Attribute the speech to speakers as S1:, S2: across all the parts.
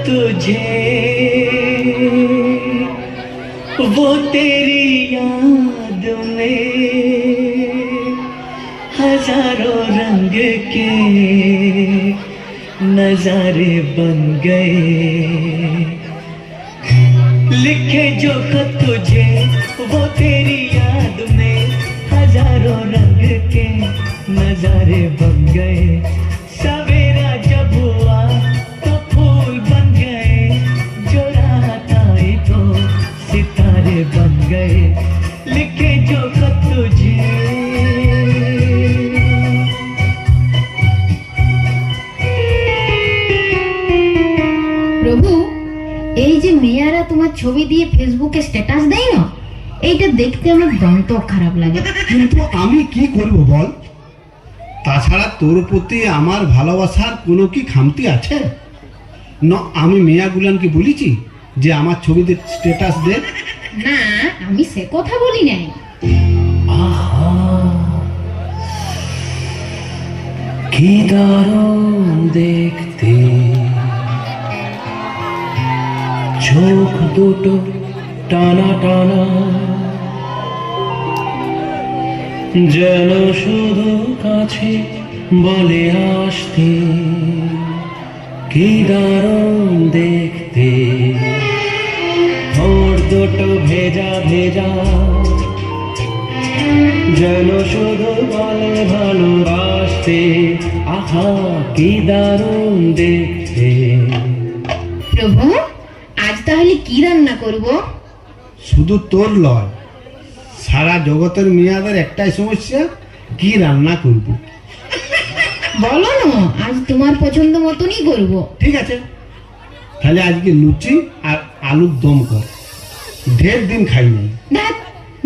S1: तुझे वो तेरी याद में हजारों रंग के नजारे बन गए। लिखे जो खत तुझे वो तेरी याद में हजारों रंग के नजारे बन गए। सवेरा जब हुआ तो फूल बन गए, जो रात आई तो सितारे बन गए। लिखे जो खत तुझे।
S2: প্রভু, এই যে মেয়েরা তোমার ছবি দিয়ে ফেসবুকে স্ট্যাটাস দেয় না, এইটা দেখতে আমার দন্ত খারাপ লাগে।
S3: কিন্তু আমি কি করব বল? তাছাড়া তোর প্রতি আমার ভালোবাসার কোনো কি খামতি আছে? না, আমি মেয়াগুলানকে বলেছি যে আমার ছবিতে স্ট্যাটাস দে?
S2: না, আমি সে কথা বলি নাই।
S1: आहा কি দারুণ দেখতে, চোখ দুটো টানা টানা, যেন শুধু কাছে বলে আসতে। কি দারুণ দেখতে, ঠোঁট দুটো ভেজা ভেজা, যেন শুধু বলে ভালোবাসতে। আহা কি দারুণ দেখতে।
S2: প্রভু, আজ তাহলে কি রান্না করব?
S3: শুধু তোর লয়, সারা জগতের মেয়াদের একটাই সমস্যা, কি রান্না করব।
S2: বলো না, আজ তোমার পছন্দ মতনই করব।
S3: ঠিক আছে, তাহলে আজকে লুচি আর আলুর দম কর, ঢের দিন খাই নাই।
S2: ধ্যাৎ,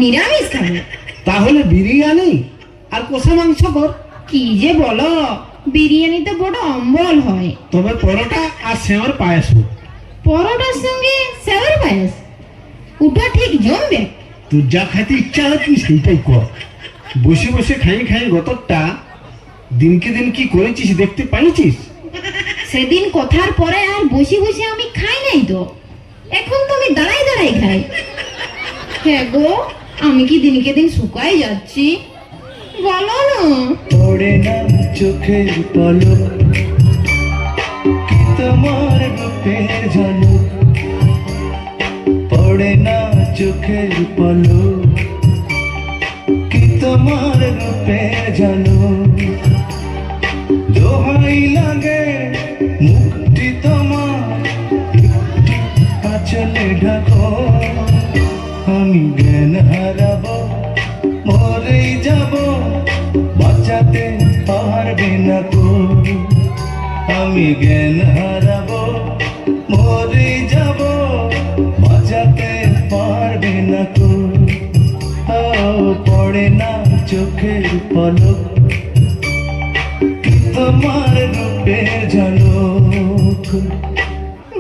S2: নিরামিষ খাবো।
S3: তাহলে বিরিয়ানি আর কষা মাংস কর।
S2: কি যে বলো, বিরিয়ানিতে বড় অম্বল হয়।
S3: তবে পরোটা আর সেমার পায়েস হোক।
S2: পরোটার সঙ্গে সেওয়ার পায়েস, ওটা ঠিক জমবে।
S3: তোর যা খাইতে ইচ্ছা হয় তুই সেইটাই কর। বসে বসে খাই খাই গতরটা দিনকে দিন কি করেছিস দেখতে পাইছিস?
S2: সেদিন কথার পরে আর বসে বসে আমি খাই নাই তো, এখন তো আমি দাঁড়াই দাঁড়াই খাই। হ্যাঁ গো, আমি কি দিনকে দিন শুকাই যাচ্ছি? বলো না।
S1: পড়ে না চোখের পলক, কি তোমার রূপের ঝলক। পড়ে না চোখের পলক, কি তোমার রূপের ঝলক। দোহাই লাগে মুক্তি তোমার, একটি আঁচলে ঢাকো। আমি জ্ঞান হারাবো, মরেই যাব, বাঁচাতে পারবে না তো। আমি জ্ঞান হারাবো, মরেই যাব, বাঁচাতে পারবে না তো। পড়ে না চোখের পলক, কি তোমার রূপের ঝলক।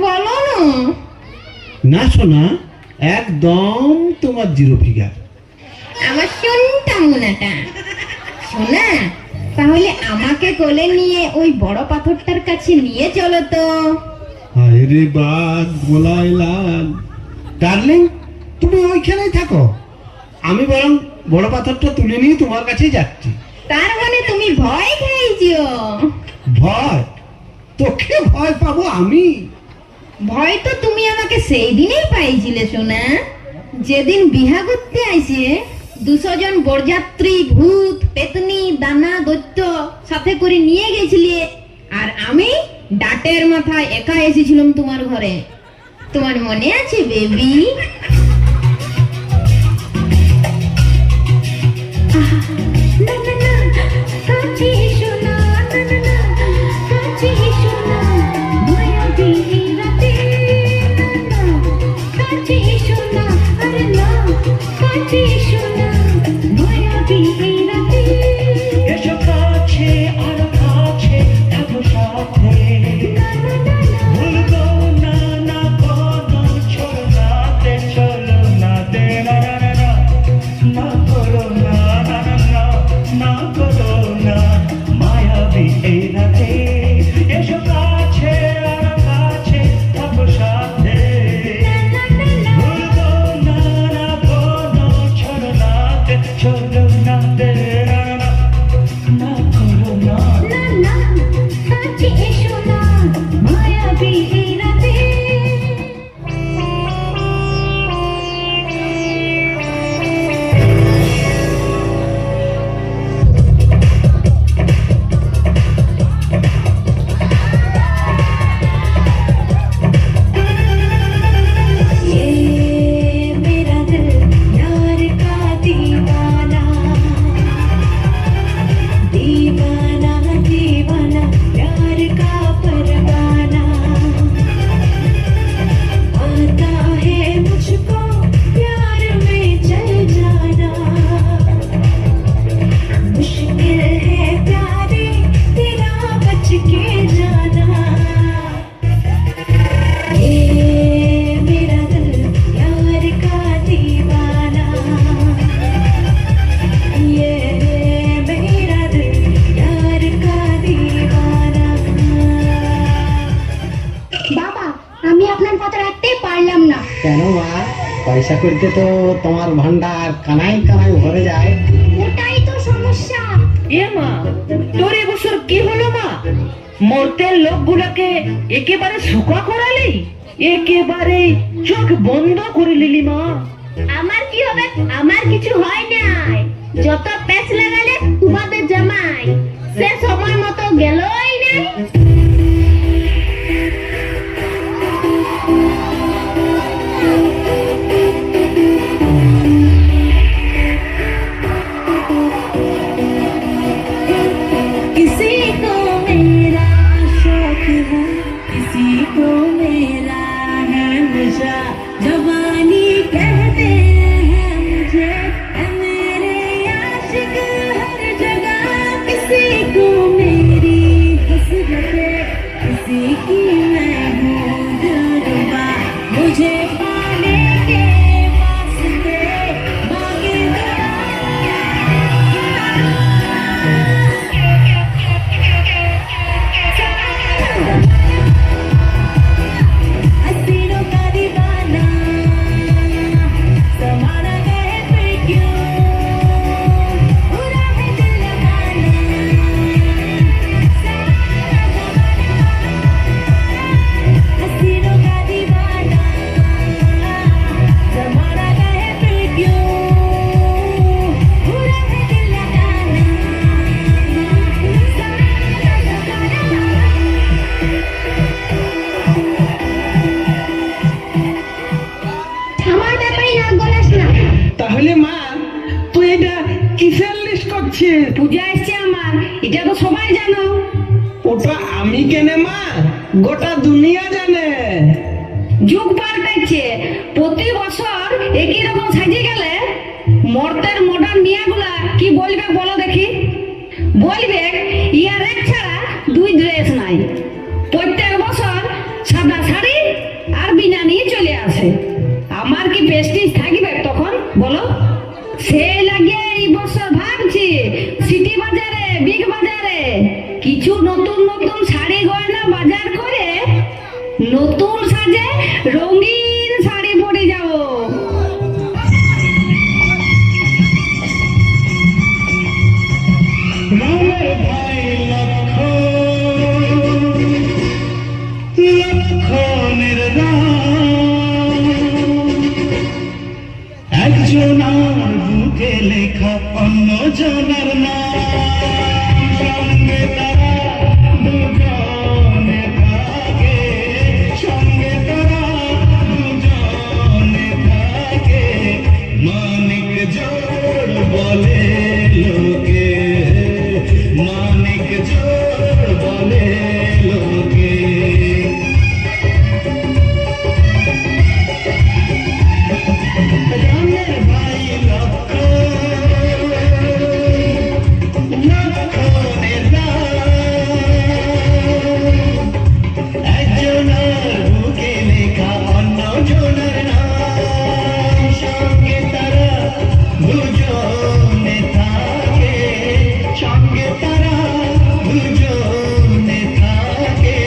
S2: বলো না।
S3: না শোনা, একদম তোমার জিরো ফিগার।
S2: আমার শুনটা মোনাটা। শোনা, তাহলে আমাকে কোলে নিয়ে ওই বড় পাথরটার কাছে নিয়ে চলো তো।
S3: হায় রে বাদ গোলায় লাল। ডার্লিং, তুমি ওইখানেই থাকো, আমি বরং বড় পাথরটা তুলে নিয়ে তোমার কাছেই যাচ্ছি।
S2: তার মানে তুমি ভয় খাইছো?
S3: ভয়? তোকে ভয় পাবো আমি?
S2: ভয় তো তুমি আমাকে সেই দিনেই পাইছিলে সোনা, যেদিন বিহা করতে আইছে 200 জন বরযাত্রী, ভূত, পেতনি, দানা, দৈত্য সাথে করে নিয়ে গেছিলে, আর আমি ডাটের মাথায় একা এসেছিলাম তোমার ঘরে। তোমার মনে আছে বেবি?
S1: এসো কাছে আর কাছে থাকো সাথে, ভুলবো না না কোনো, চলো নাতে না না না, না করো না না না।
S4: বাবা আমি আপনার কথা রাখতে পারলাম না।
S5: কেন মা? পয়সা করতে তো তোমার ভান্ডার কানাই কানাই ভরে যায়।
S4: ওটাই তো সমস্যা।
S6: এ মা, তোর এবছর কি হলো মা? মরতে লোকগুলোকে একেবারে শুকা করালি, একেবারে চোখ বন্ধ করে নিলি মা।
S4: আমার কি হবে? আমার কিছু হয় নাই। যত প্যাচ লাগালে তোমাদের জামাই সে সময় মতো গেলই নাই।
S7: किसी को मेरा शौक है, किसी को मेरा है नशा। जवानी कहते हैं मुझे, ऐ मेरे आशिक हर जगह। किसी को मेरी हसरत है, किसी की मैं हूँ दिलरुबा। मुझे पाने के वास्ते मांगे हसीनों का दीवाना, समाना गए फिर क्यों, बुरा है दिल लगाना। हसीनों का दीवाना, समाना गए फिर क्यों, बुरा है दिल लगाना।
S4: আমার ব্যাপারে না গলাস না।
S6: তাহলে মা, তুই এটা কিসের লিস্ট করছিস?
S2: পূজা এসছে আমার, এটা তো সবাই জানো।
S6: ওটা আমি কেনে মা, গোটা দুনিয়া জানে।
S2: যুগ পাল্টাচ্ছে, প্রতি বছর একই রকম সাজিয়ে গেলে মর্তের মডার্ন মিয়াগুলা কি বলবে বলো দেখি? বলবে ইয়ার এক ছাড়া দুই ড্রেস নাই, প্রত্যেক বছর সাদা শাড়ি আর বিনা নিয়ে চলে আসে। আমার কি প্রেস্টিজ থাকবে তখন বলো? সেই লাগে এই বছর ভাবছি সিটি বাজারে, বিগ বাজারে কিছু নতুন নতুন শাড়ি গয়না বাজার করে নতুন সাজে রঙিন শাড়ি পরে যাবো।
S1: রামের ভাই লক্ষণের রাম, একজনার বুকে লেখা অন্য জনার নাম। সঙ্গে তারা দুজনে থাকে, সঙ্গে তারা দুজনে থাকে। মানিক জোড় বলে লোকে, মানিক জোড় বলে লোকে। রামের ভাই লক্ষণের রাম, একজনার বুকে লেখা অন্য জনের নাম। সঙ্গে তারা দুজনে থাকে, সঙ্গে তারা দুজনে থাকে।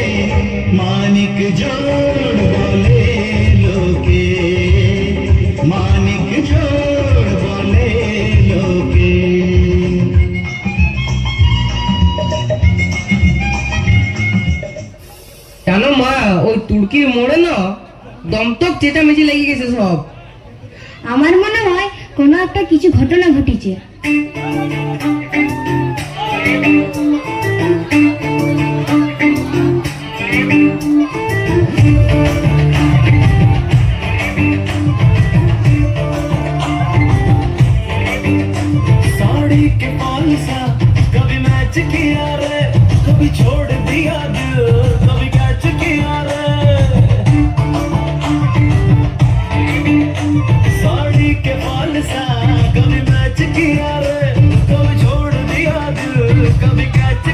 S1: মানিক জোড় বলে লোকে, মানিক জোড় বলে লোকে।
S6: জানো মা, ওই তুর্কির মোড়ে না দমতক চেঁচামেচি লেগে গেছে সব।
S4: আমার মনে হয় কোনো একটা কিছু ঘটনা ঘটেছে।
S1: साड़ी के पाल सा कभी मैच किया रे, कभी छोड़ दिया दिल, कभी कैच किया रे। साड़ी के पाल सा कभी मैच किया रे, कभी छोड़ दिया दिल, कभी कैच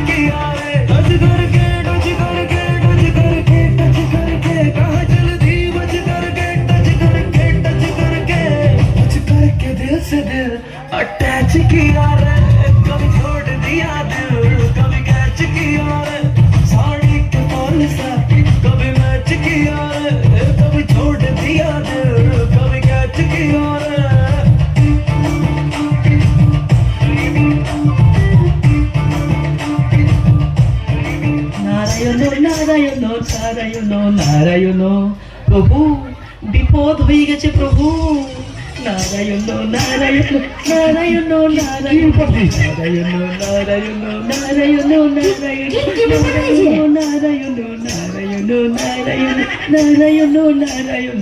S1: নারায়ণ। প্রভু, বিপদ হয়ে গেছে প্রভু। নারায়ণ নারায়ণ নারায়ণ নারায়ণ নারায়ণ নারায়ণ নারায়ণ নারায়ণ
S2: কি ব্যাপার হয়েছে?
S1: নারায়ণ নারায়ণ নারায়ণ নারায়ণ নারায়ণ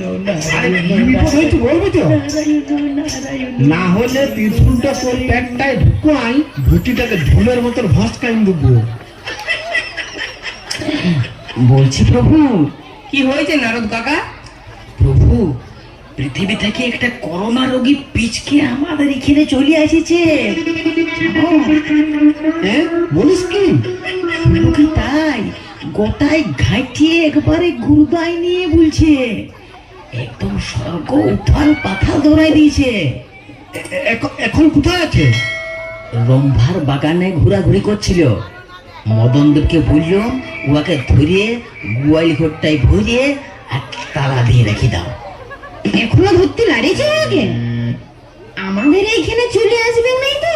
S3: আরে কি বিপদ হয়েছে বলবি তো?
S1: নারায়ণ নারায়ণ।
S3: না হলে ত্রিশূলটা তোর প্যাটটায় ঢুকাই, ভুটিটাকে ঢোলের মতন ভস্কাই দেবো।
S6: বলছি প্রভু, কি হয়েছে নারদ কাকা? প্রভু, পৃথিবী থেকে একটা করোনা রোগী পিচকে আমাদের এখানে চলে এসেছে।
S3: হ্যাঁ, বলিস কি?
S6: শুধু কি তাই, গোটায় ঘাইটিয়ে একবারে গুরবাই নিয়ে বলছে, একদম স্বর্গ উথাল পাথাল ধরাই দিয়েছে।
S3: এখন কোথায় আছে?
S6: রম্ভার বাগানে ঘোরাঘুরি করছিল। মদনদেবকে বলল উহাকে ধরিয়ে গোয়াল ঘরটায় ভরিয়ে আর তালা দিয়ে রেখে দাও।
S2: এখনো ধরতে লাড়িয়েছে আগে? আমাদের এইখানে চলে আসবেন নাই তো?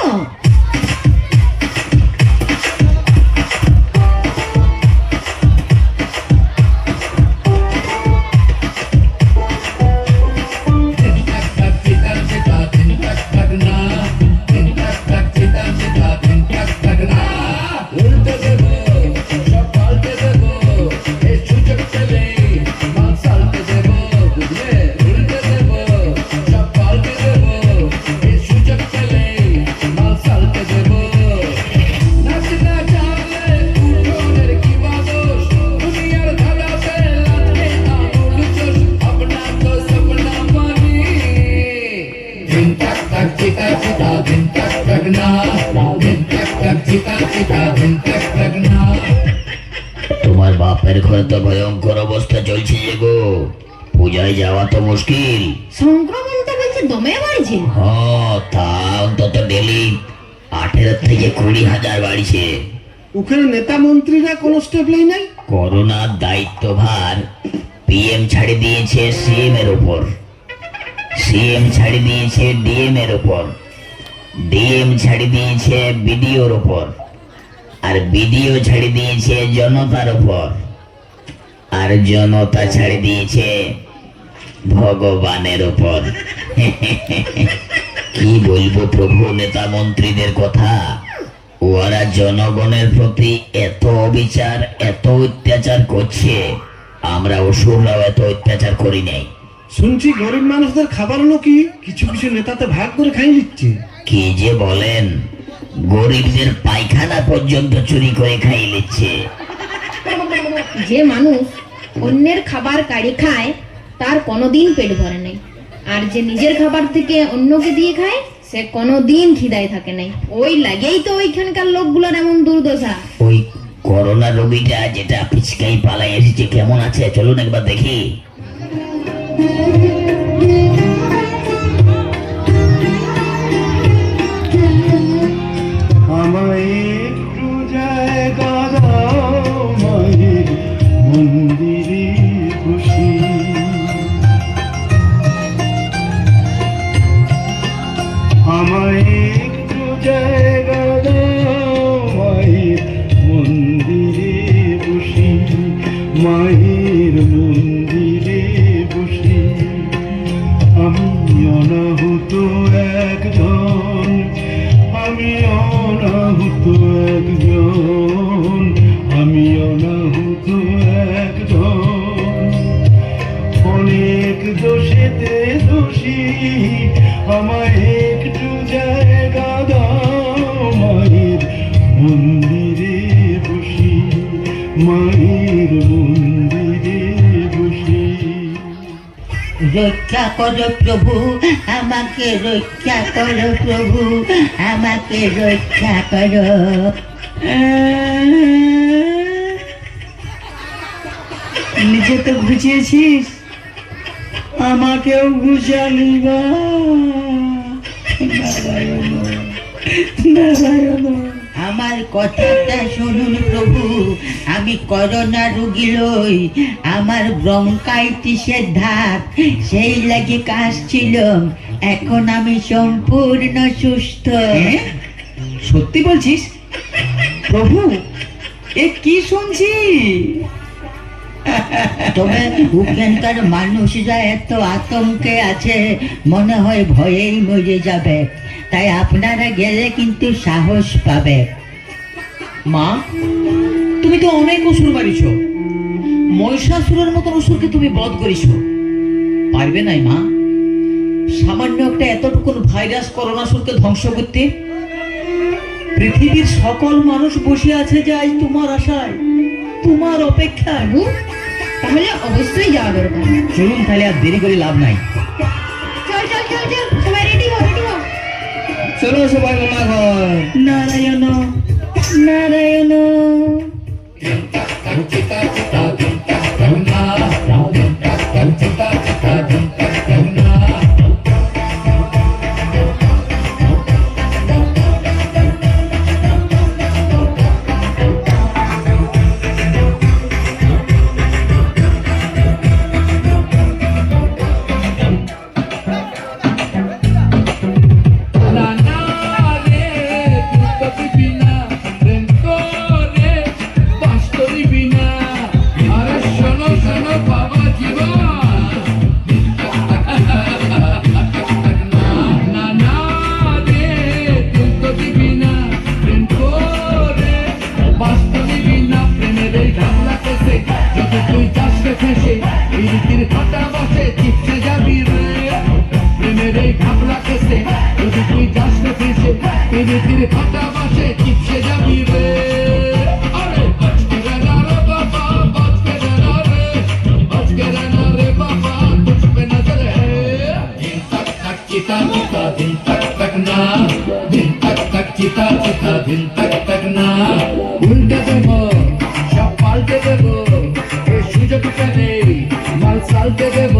S8: তোমার বাপের ঘরে তো ভয়ঙ্কর অবস্থা চলছে যে গো, পূজায় যাওয়া তো মুশকিল।
S2: সংক্রমণটা বলছে দমে বাড়ছে।
S8: তা অন্তত ডেলি 18 থেকে 20,000 বাড়ছে।
S3: ওখানে নেতা মন্ত্রীরা কোনো স্টেপ নাই?
S8: করোনার দায়িত্বভার পিএম ছাড়ি দিয়েছে সিএম এর উপর, সিএম ছাড়ি দিয়েছে ডিএম এর উপর, ডিএম ছাড়ি দিয়েছে বিডিওর উপর, আর বিডিও ছাড়ি দিয়েছে জনতার উপর, আর জনতা ছাড়ি দিয়েছে ভগবানের উপর। কি বলবো প্রভু নেতা মন্ত্রীদের কথা, ওরা জনগণের প্রতি এত অবিচার এত অত্যাচার করছে, আমরা অসুররাও এত অত্যাচার করি নাই।
S3: শুনছি গরিব মানুষদের খাবার কি কিছু কিছু নেতাতে ভাগ করে খাই নিচ্ছে।
S8: কি যে বলেন, গরিবদের পায়খানা পর্যন্ত চুরি করে খাই নিচ্ছে।
S2: যে মানুষ অন্যের খাবার কাড়ি খায় তার কোনোদিন পেট ভরে নাই, আর যে নিজের খাবার থেকে অন্যকে দিয়ে খায় সে কোনোদিন খিদায় থাকে নাই। ওই লাগেই তো ওইখানকার লোকগুলোর এমন দুর্দশা।
S8: ওই করোনা রোগীটা যেটা পিচকাই পালাই এসেছে কেমন আছে চলুন একবার দেখি।
S3: আমায় একটু জায়গা দাও মায়ের মন্দিরে খুশি, আমায় একটু জায়গা দাও মায়ের মন্দিরে বসি, মায়ের মন্দিরে বসি। আমি অনাহুত একজন, আমি অনাহুত একজন, আমি অনাহুত একজন, অনেক দোষেতে দোষী, আমায় একটু জায়গা দাও মায়ের মন্দিরে বসি, মায়ের মন্দিরে বসি।
S9: রক্ষা করো প্রভু, আমাকে রক্ষা করো প্রভু, আমাকে রক্ষা করো।
S1: নিজে তো ঘুচিয়েছিস, আমাকেও ঘুচালি বা। নারায়ণ নারায়ণ।
S9: আমার কথাটা শুনুন প্রভু, আমি করোনা রুগী লই, আমার ব্রঙ্কাইটিসের ধাত সেই লাগে কাশছিল, এখন আমি সম্পূর্ণ সুস্থ।
S6: সত্যি বলছিস প্রভু? এ কি শুনছি?
S9: তবে ওখানকার মানুষরা এত আতঙ্কে আছে, মনে হয় ভয়েই মরে যাবে। তাই আপনারা গেলে কিন্তু সাহস পাবে।
S6: মা, তুমি তো অনেক অসুর মারিছ, মহিষাসুরের মতন অসুরকে তুমি বধ করিছ, পারবে নাই মা সামান্য একটা এতটুকুন ভাইরাস করোনাসুরকে ধ্বংস করতে? পৃথিবীর সকল মানুষ বসে আছে যে আজ তোমার আশায়, তোমার অপেক্ষায়।
S2: বাবু, তাহলে অবশ্যই যাওয়া দরকার।
S6: চলুন তাহলে আর দেরি করে লাভ নাই।
S2: চল চল চল চল, সবাই রেডি হো, রেডি হো।
S6: চলো সবাই মামা ঘর।
S2: নারায়ণ নারায়ণ।
S1: উল্টে দেব, সব পাল্টে দেব, এই সুযোগ পেলে মাল সালতে দেব।